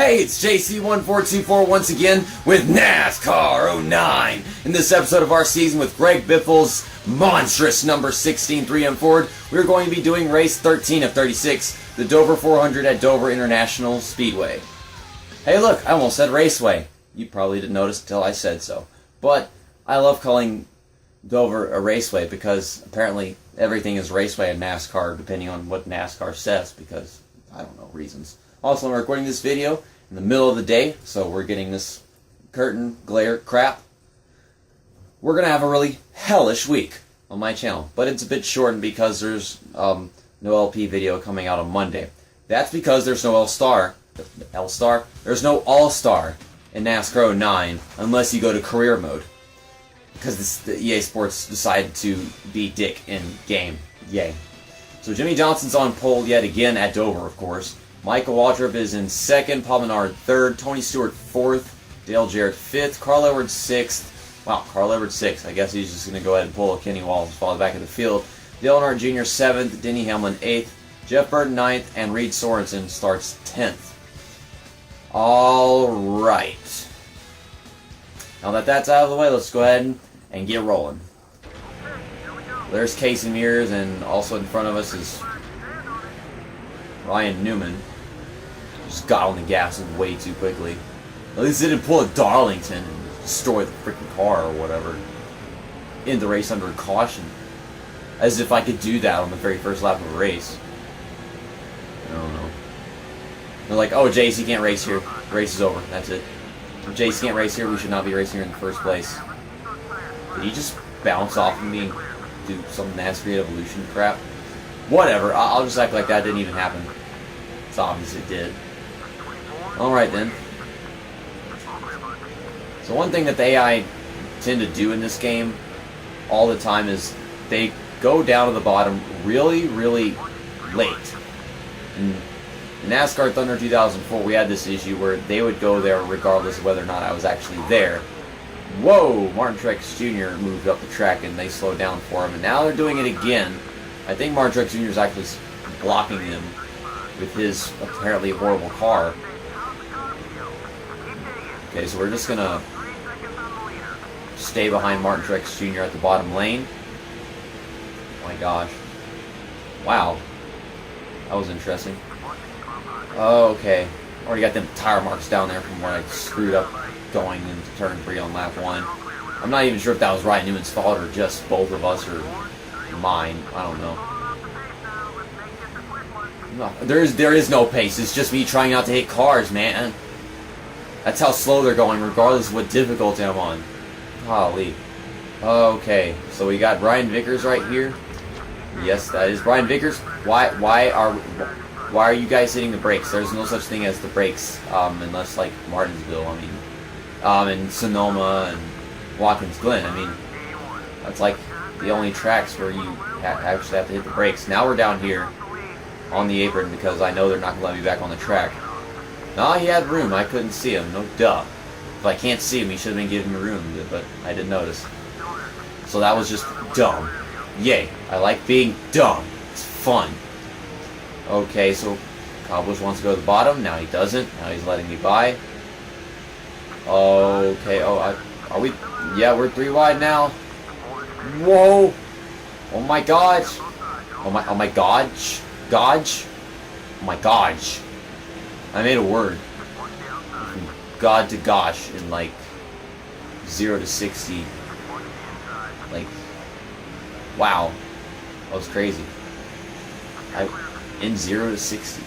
Hey, it's JC1424 once again with NASCAR 09. In this episode of our season with Greg Biffle's monstrous number 16 3M Ford, we're going to be doing race 13 of 36, the Dover 400 at Dover International Speedway. Hey look, I almost said Raceway. You probably didn't notice until I said so. But I love calling Dover a raceway because apparently everything is raceway in NASCAR depending on what NASCAR says because, I don't know, reasons. Also, I'm recording this video in the middle of the day, so we're getting this curtain glare crap. We're going to have a really hellish week on my channel, but it's a bit shortened because there's no LP video coming out on Monday. That's because there's no L-Star. L-Star? There's no All-Star in NASCAR 09 unless you go to career mode. Because the EA Sports decided to be dick in game. Yay. So Jimmy Johnson's on pole yet again at Dover, of course. Michael Waltrip is in second, Paul Menard third, Tony Stewart fourth, Dale Jarrett fifth, Carl Edwards sixth. Wow, Carl Edwards sixth. I guess he's just going to go ahead and pull a Kenny Wallace and fall back in the field. Dale Earnhardt Jr. seventh, Denny Hamlin eighth, Jeff Burton ninth, and Reed Sorensen starts 10th. Alright. Now that that's out of the way, let's go ahead and get rolling. There's Casey Mears, and also in front of us is Ryan Newman. Just got on the gas way too quickly. At least they didn't pull a Darlington and destroy the freaking car or whatever. In the race under caution. As if I could do that on the very first lap of a race. I don't know. They're like, oh, Jace, you can't race here. The race is over. That's it. If Jace can't race here, we should not be racing here in the first place. Did he just bounce off of me and do some NASCAR Evolution crap? Whatever. I'll just act like that didn't even happen. It's obvious it did. Alright then. So one thing that the AI tend to do in this game all the time is they go down to the bottom really, really late. In NASCAR Thunder 2004, we had this issue where they would go there regardless of whether or not I was actually there. Whoa! Martin Truex Jr. moved up the track and they slowed down for him, and now they're doing it again. I think Martin Truex Jr. is actually blocking them with his apparently horrible car. Okay, so we're just gonna stay behind Martin Truex Jr. at the bottom lane. Oh my gosh. Wow. That was interesting. Oh, okay. Already got them tire marks down there from where I screwed up going into turn 3 on lap 1. I'm not even sure if that was Ryan Newman's fault or just both of us or mine. I don't know. No, there is no pace. It's just me trying not to hit cars, man. That's how slow they're going, regardless of what difficulty I'm on. Golly. Okay, so we got Brian Vickers right here. Yes, that is Brian Vickers. Why are you guys hitting the brakes? There's no such thing as the brakes, unless like Martinsville. I mean, and Sonoma and Watkins Glen. I mean, that's like the only tracks where you actually have to hit the brakes. Now we're down here on the apron because I know they're not going to let me back on the track. No, he had room. I couldn't see him. No duh. If I can't see him, he should have been giving me room, but I didn't notice. So that was just dumb. Yay. I like being dumb. It's fun. Okay, so Kyle Busch wants to go to the bottom. Now he doesn't. Now he's letting me by. Okay. Oh, are we? Yeah, we're 3 wide now. Whoa! Oh my gosh! Oh my gosh! Gosh! Oh my gosh! I made a word. From God to gosh in like 0 to 60. Like, wow, that was crazy. In 0 to 60.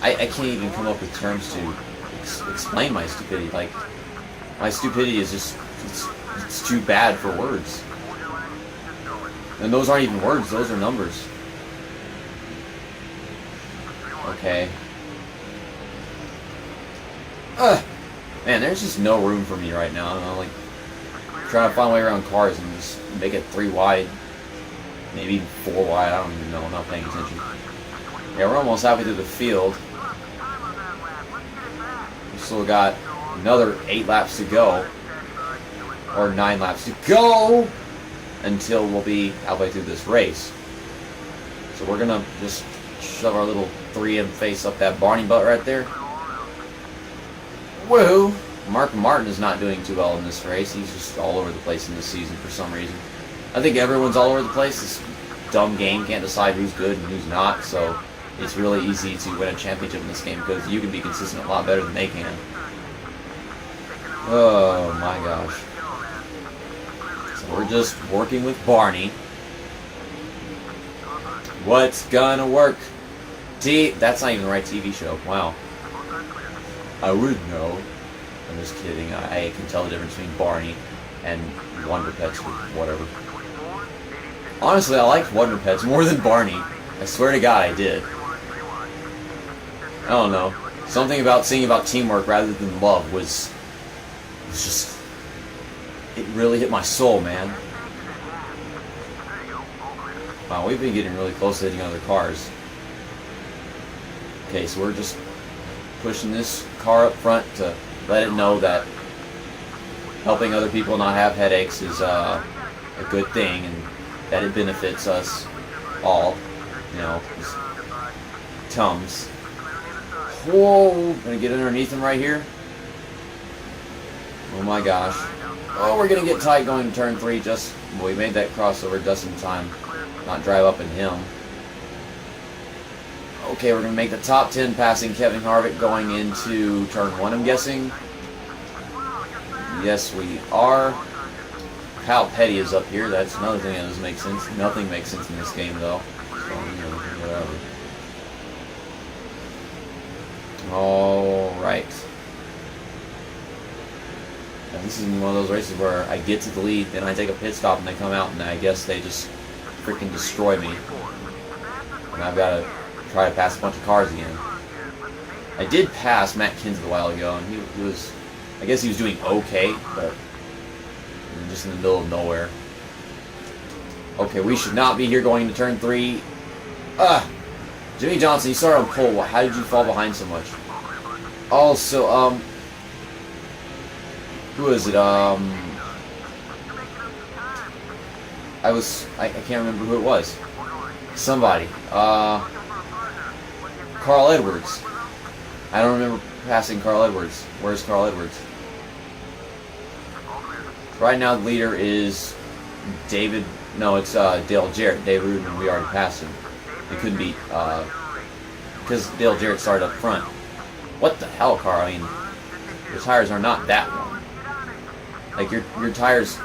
I can't even come up with terms to explain my stupidity. Like, my stupidity is just it's too bad for words. And those aren't even words, those are numbers. Okay. Man, there's just no room for me right now. I'm like trying to find a way around cars and just make it 3 wide, maybe 4 wide. I don't even know. I'm not paying attention. Yeah, we're almost halfway through the field. We still got another 8 laps to go, or 9 laps to go, until we'll be halfway through this race. So we're gonna just shove our little 3M face up that Barney butt right there. Woohoo! Mark Martin is not doing too well in this race. He's just all over the place in this season for some reason. I think everyone's all over the place. This dumb game can't decide who's good and who's not, so it's really easy to win a championship in this game because you can be consistent a lot better than they can. Oh my gosh. So we're just working with Barney. What's gonna work? That's not even the right TV show. Wow. I would know. I'm just kidding. I can tell the difference between Barney and Wonder Pets or whatever. Honestly, I liked Wonder Pets more than Barney. I swear to God, I did. I don't know. Something about singing about teamwork rather than love was just... It really hit my soul, man. Wow, we've been getting really close to hitting other cars. Okay, so we're just pushing this car up front to let it know that helping other people not have headaches is a good thing and that it benefits us all, you know, as Tums. Whoa, gonna get underneath him right here. Oh my gosh. Oh, we're gonna get tight going to turn 3 just, well, we made that crossover just in time. Not drive up in him. Okay, we're going to make the top 10 passing Kevin Harvick going into turn 1, I'm guessing. Yes, we are. Kyle Petty is up here. That's another thing that doesn't make sense. Nothing makes sense in this game, though. So, you know, whatever. Alright. This is one of those races where I get to the lead, then I take a pit stop, and they come out, and I guess they just freaking destroy me. And I've got to try to pass a bunch of cars again. I did pass Matt Kenseth a while ago, and he was, I guess he was doing okay, but just in the middle of nowhere. Okay, we should not be here going into turn 3. Jimmy Johnson, you started on pole. How did you fall behind so much? Also, who is it? I can't remember who it was. Somebody. Carl Edwards. I don't remember passing Carl Edwards. Where's Carl Edwards? Right now the leader is David, no, it's Dale Jarrett. Dave Rudman, we already passed him. It couldn't be, because Dale Jarrett started up front. What the hell, Carl? I mean, your tires are not that long. Like, your tires,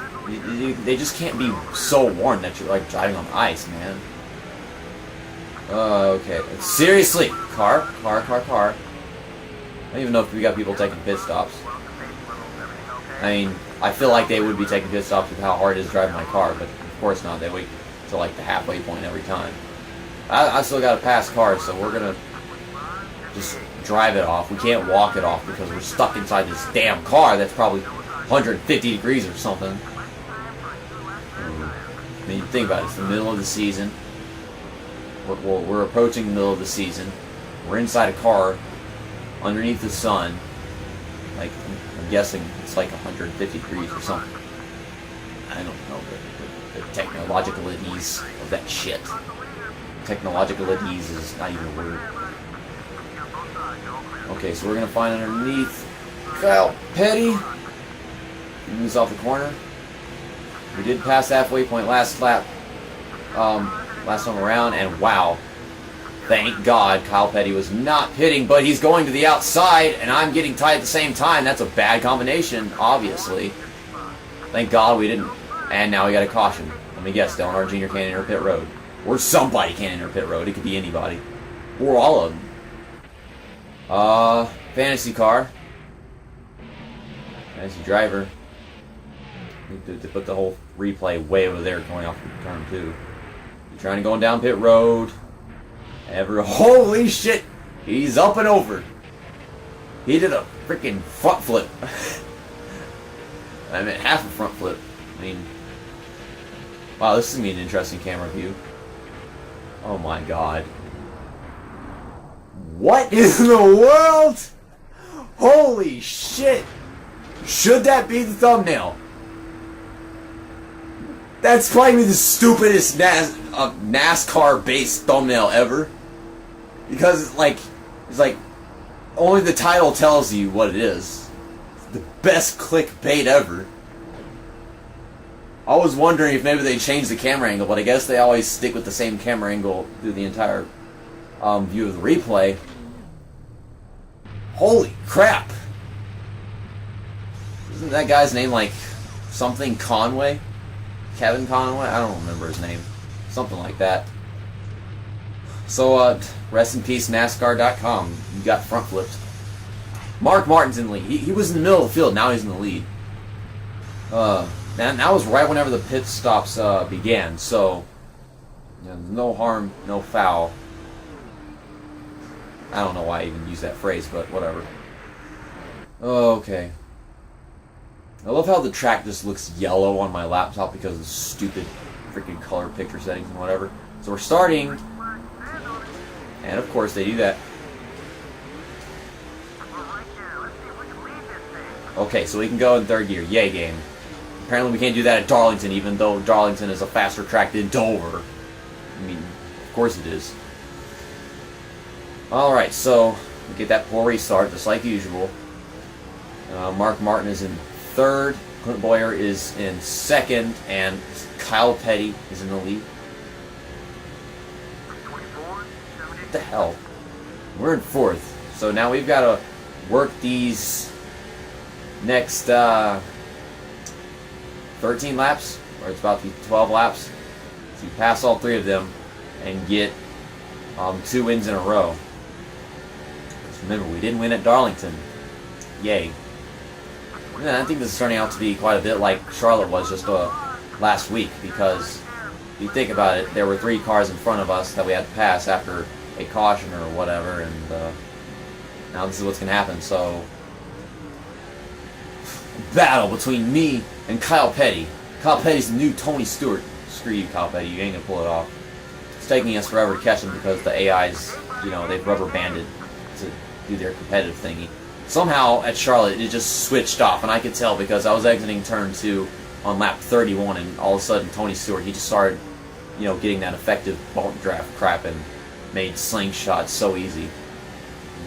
they just can't be so worn that you're, like, driving on ice, man. Okay. Seriously! Car. I don't even know if we got people taking pit stops. I mean, I feel like they would be taking pit stops with how hard it is driving my car, but of course not. They wait till, like, the halfway point every time. I still got to pass cars, so we're going to just drive it off. We can't walk it off because we're stuck inside this damn car that's probably 150 degrees or something. I mean, think about it. It's the middle of the season. We're approaching the middle of the season. We're inside a car underneath the sun. Like, I'm guessing it's like 150 degrees or something. I don't know the technologicalities of that shit. Technologicalities is not even a word. Okay, so we're going to find underneath Kyle Petty. He moves off the corner. We did pass the halfway point last lap, last time around, and wow. Thank God Kyle Petty was not pitting, but he's going to the outside, and I'm getting tight at the same time. That's a bad combination, obviously. Thank God we didn't. And now we got a caution. Let me guess, Dale Earnhardt Jr. can't enter pit road. Or somebody can't enter pit road. It could be anybody. Or all of them. Fantasy car. Fantasy driver. Need to put the whole replay way over there going off turn 2. You're trying to go down pit road. Holy shit! He's up and over. He did a freaking front flip. I meant half a front flip. I mean, wow, this is gonna be an interesting camera view. Oh my God. What in the world? Holy shit! Should that be the thumbnail? That's probably the stupidest NASCAR-based thumbnail ever. Because it's like only the title tells you what it is. best clickbait ever. I was wondering if maybe they changed the camera angle, but I guess they always stick with the same camera angle through the entire view of the replay. Holy crap! Isn't that guy's name like something Conway? Kevin Conway? I don't remember his name. Something like that. So, rest in peace, NASCAR.com. You got front flipped. Mark Martin's in the lead. He was in the middle of the field, now he's in the lead. Man, that was right whenever the pit stops began, so you know, no harm, no foul. I don't know why I even use that phrase, but whatever. Okay. I love how the track just looks yellow on my laptop because of the stupid freaking color picture settings and whatever. So we're starting, and of course they do that. Okay, so we can go in third gear. Yay, game. Apparently we can't do that at Darlington, even though Darlington is a faster track than Dover. I mean, of course it is. Alright, so we get that poor restart, just like usual. Mark Martin is in third, Clint Boyer is in second, and Kyle Petty is in the lead. What the hell? We're in fourth. So now we've got to work these next 13 laps, or it's about to be 12 laps. So you pass all three of them and get 2 wins in a row. Just remember, we didn't win at Darlington. Yay. Yeah, I think this is turning out to be quite a bit like Charlotte was just last week, because if you think about it, there were 3 cars in front of us that we had to pass after a caution or whatever, and now this is what's going to happen. So, battle between me and Kyle Petty. Kyle Petty's the new Tony Stewart. Screw you, Kyle Petty. You ain't going to pull it off. It's taking us forever to catch him because the AIs, you know, they've rubber banded to do their competitive thingy. Somehow at Charlotte it just switched off, and I could tell because I was exiting turn 2 on lap 31, and all of a sudden Tony Stewart, he just started, you know, getting that effective bump draft crap and made slingshot so easy.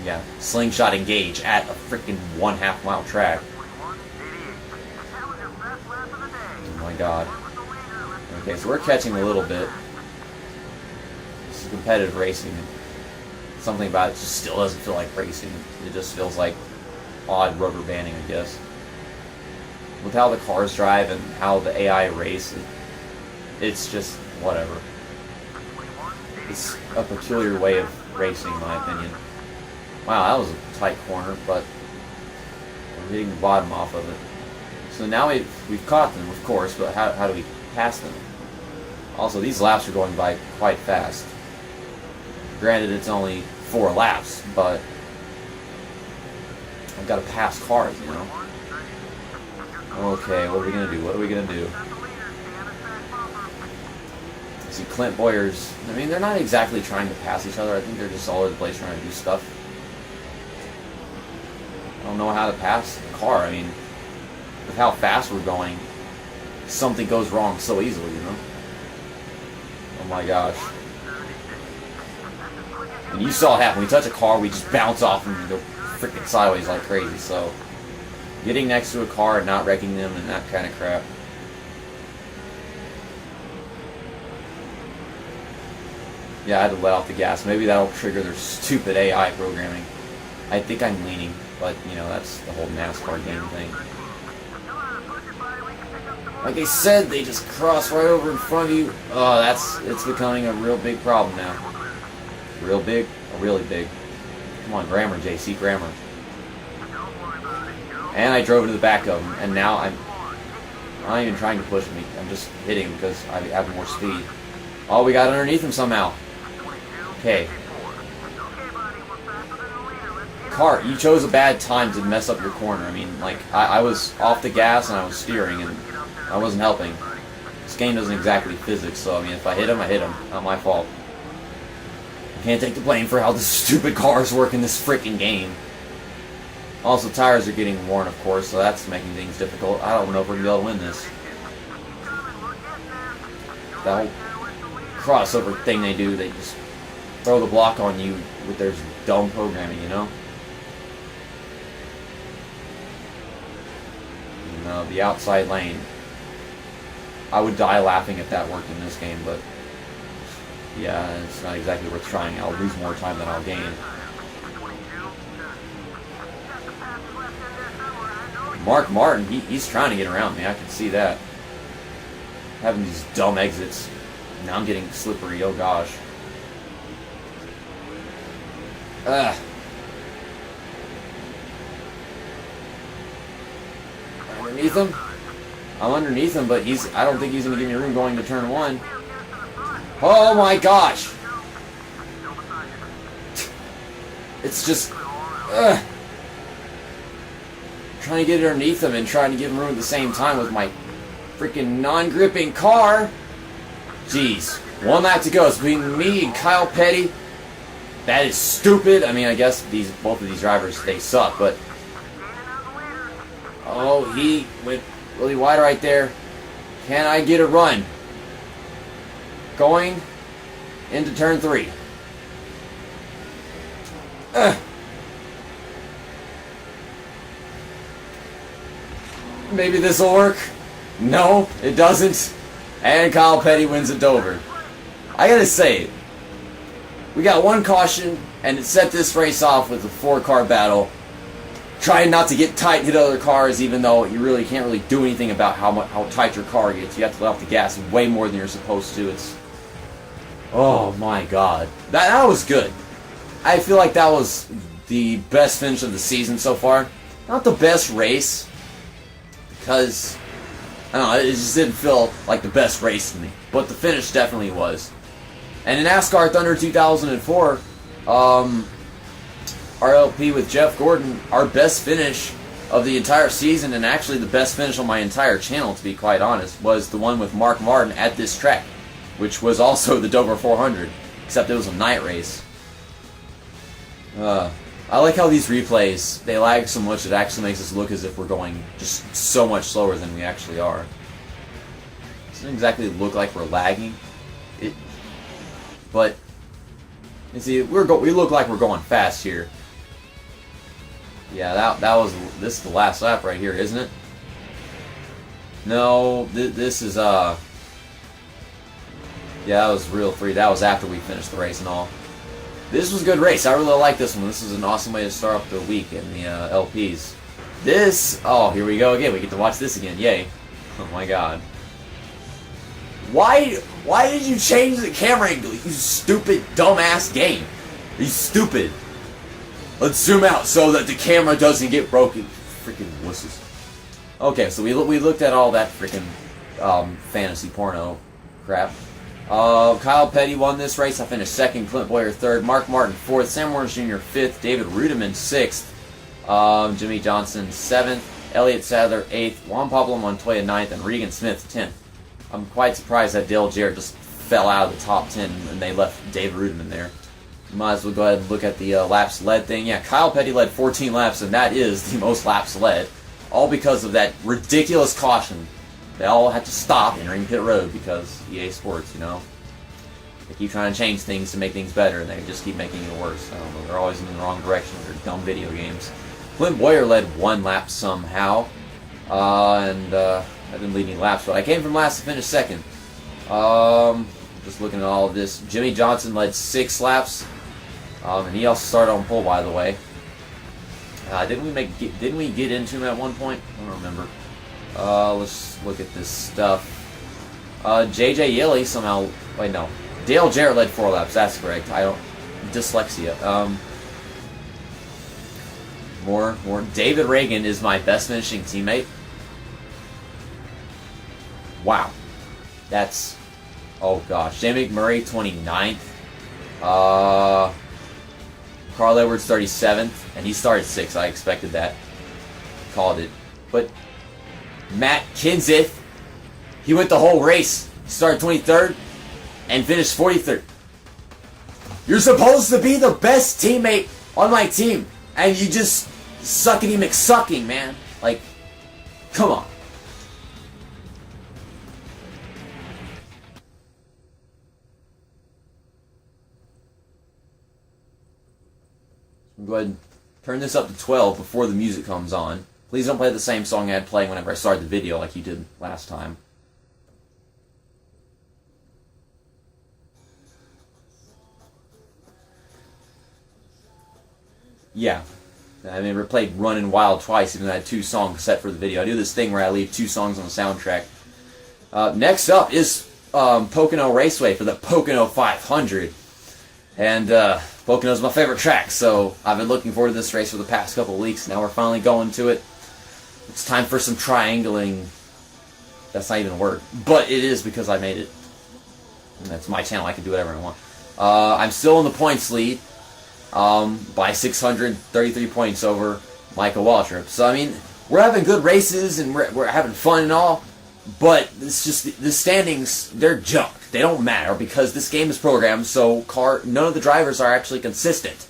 Yeah, slingshot engage at a freaking 1/2 mile track. Oh my god. Okay, so we're catching a little bit. This is competitive racing. Something about it just still doesn't feel like racing. It just feels like odd rubber banding, I guess. With how the cars drive and how the AI race, it's just whatever. It's a peculiar way of racing, in my opinion. Wow, that was a tight corner, but we're hitting the bottom off of it. So now we've caught them, of course, but how do we pass them? Also, these laps are going by quite fast. Granted, it's only 4 laps, but I've got to pass cars, you know? Okay, what are we going to do? What are we going to do? See, Clint Boyer's... I mean, they're not exactly trying to pass each other. I think they're just all over the place trying to do stuff. I don't know how to pass the car. I mean, with how fast we're going, something goes wrong so easily, you know? Oh my gosh. And you saw it happen. We touch a car, we just bounce off and go freaking sideways like crazy. So, getting next to a car and not wrecking them and that kind of crap. Yeah, I had to let off the gas. Maybe that'll trigger their stupid AI programming. I think I'm leaning, but, you know, that's the whole NASCAR game thing. Like I said, they just cross right over in front of you. Oh, it's becoming a real big problem now. Real big? Or really big? Come on, Grammer, JC Grammer. And I drove to the back of him, and now I'm not even trying to push him. I'm just hitting him because I have more speed. Oh, we got underneath him somehow. Okay. Car, you chose a bad time to mess up your corner. I mean, like, I was off the gas and I was steering, and I wasn't helping. This game doesn't exactly physics, so, I mean, if I hit him, I hit him. Not my fault. I can't take the blame for how the stupid cars work in this freaking game. Also, tires are getting worn, of course, so that's making things difficult. I don't know if we're going to be able to win this. That whole crossover thing they do, they just throw the block on you with their dumb programming, you know? the outside lane. I would die laughing if that worked in this game, but yeah, it's not exactly worth trying. I'll lose more time than I'll gain. Mark Martin, he's trying to get around me. I can see that. Having these dumb exits. Now I'm getting slippery. Oh gosh. Ugh. Underneath him? I'm underneath him, but I don't think he's going to give me room going to turn 1. Oh my gosh! It's just... Ugh. Trying to get underneath him and trying to give him room at the same time with my freaking non-gripping car. Jeez. 1 lap to go. It's between me and Kyle Petty. That is stupid. I mean, I guess both of these drivers, they suck, but... Oh, he went really wide right there. Can I get a run? Going into turn 3. Maybe this will work. No, it doesn't. And Kyle Petty wins at Dover. I gotta say, we got 1 caution, and it set this race off with a 4-car battle. Trying not to get tight and hit other cars, even though you really can't really do anything about how tight your car gets. You have to let off the gas way more than you're supposed to. It's... Oh my god. That was good. I feel like that was the best finish of the season so far. Not the best race, because, I don't know, it just didn't feel like the best race to me. But the finish definitely was. And in NASCAR Thunder 2004, our LP with Jeff Gordon, our best finish of the entire season, and actually the best finish on my entire channel, to be quite honest, was the one with Mark Martin at this track, which was also the Dover 400, except it was a night race. I like how these replays, they lag so much it actually makes us look as if we're going just so much slower than we actually are. It doesn't exactly look like we're lagging, but you see, we look like we're going fast here. Yeah, this is the last lap right here, isn't it? No, this is yeah, that was real 3. That was after we finished the race and all. This was a good race. I really like this one. This is an awesome way to start off the week in the LPs. Oh, here we go again. We get to watch this again. Yay. Oh my god. Why did you change the camera angle, you stupid, dumbass game? You stupid. Let's zoom out so that the camera doesn't get broken. Freaking wusses. Okay, so we looked at all that freaking fantasy porno crap. Kyle Petty won this race. I finished 2nd, Clint Boyer 3rd, Mark Martin 4th, Sam Warner Jr. 5th, David Rudiman 6th, Jimmy Johnson 7th, Elliott Sadler 8th, Juan Pablo Montoya 9th, and Regan Smith 10th. I'm quite surprised that Dale Jarrett just fell out of the top 10 and they left David Rudiman there. Might as well go ahead and look at the laps led thing. Yeah, Kyle Petty led 14 laps, and that is the most laps led. All because of that ridiculous caution. They all had to stop entering pit road because EA Sports, you know. They keep trying to change things to make things better, and they just keep making it worse. I don't know, they're always in the wrong direction with their dumb video games. Clint Boyer led 1 lap somehow, and I didn't lead any laps, but I came from last to finish 2nd. Just looking at all of this, Jimmy Johnson led 6 laps, and he also started on pole, by the way. Didn't we get into him at one point? I don't remember. Let's look at this stuff. JJ Yelly somehow... Wait, no. Dale Jarrett led 4 laps. That's correct. Dyslexia. More. David Reagan is my best finishing teammate. Wow. That's... Oh, gosh. Jamie McMurray, 29th. Carl Edwards, 37th. And he started 6th. I expected that. Called it. But... Matt Kenseth, he went the whole race. He started 23rd and finished 43rd. You're supposed to be the best teammate on my team, and you just suckity McSucking, man. Like, come on. I'm going to go ahead and turn this up to 12 before the music comes on. Please don't play the same song I had playing whenever I started the video like you did last time. Yeah. I mean, we played Runnin' Wild twice, even though I had 2 songs set for the video. I do this thing where I leave 2 songs on the soundtrack. Next up is Pocono Raceway for the Pocono 500. And Pocono's my favorite track, so I've been looking forward to this race for the past couple of weeks. Now we're finally going to it. It's time for some triangling. That's not even a word. But it is because I made it. And that's my channel. I can do whatever I want. I'm still in the points lead. By 633 points over Michael Waltrip. So, I mean, we're having good races and we're having fun and all, but it's just, the standings, they're junk. They don't matter because this game is programmed so none of the drivers are actually consistent.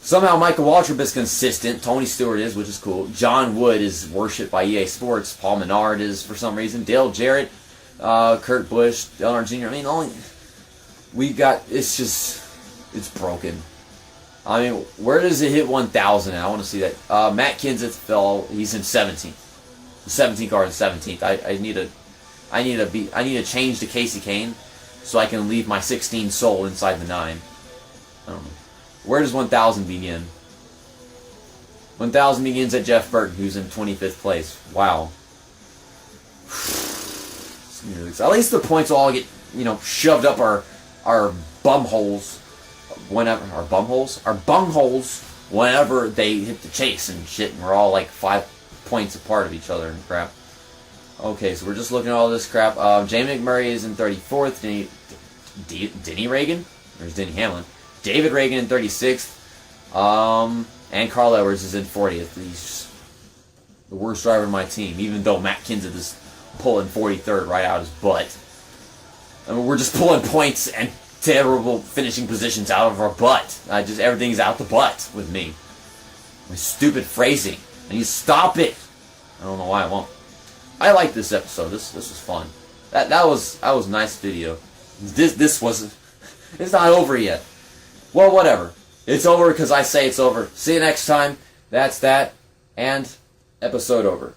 Somehow Michael Waltrip is consistent. Tony Stewart is, which is cool. John Wood is worshipped by EA Sports. Paul Menard is for some reason. Dale Jarrett, Kurt Busch, Dale Earnhardt Jr. I mean, it's broken. I mean, where does it hit 1,000 at? I want to see that. Matt Kenseth he's in 17th. The 17th car in 17th. I need to change to Casey Kane so I can leave my 16 soul inside the 9. I don't know. Where does 1,000 begin? 1,000 begins at Jeff Burton, who's in 25th place. Wow. At least the points will all get, shoved up our bum holes. Our bung holes whenever they hit the chase and shit, and we're all like 5 points apart of each other and crap. Okay, so we're just looking at all this crap. Jamie McMurray is in 34th. Denny Reagan? There's Denny Hamlin. David Reagan in 36th. And Carl Edwards is in 40th. He's the worst driver in my team, even though Matt Kenseth is pulling 43rd right out his butt. I mean, we're just pulling points and terrible finishing positions out of our butt. Everything's out the butt with me. My stupid phrasing. I need to stop it. I don't know why I won't. I like this episode. This was fun. That was a nice video. This wasn't. It's not over yet. Well, whatever. It's over because I say it's over. See you next time. That's that. And episode over.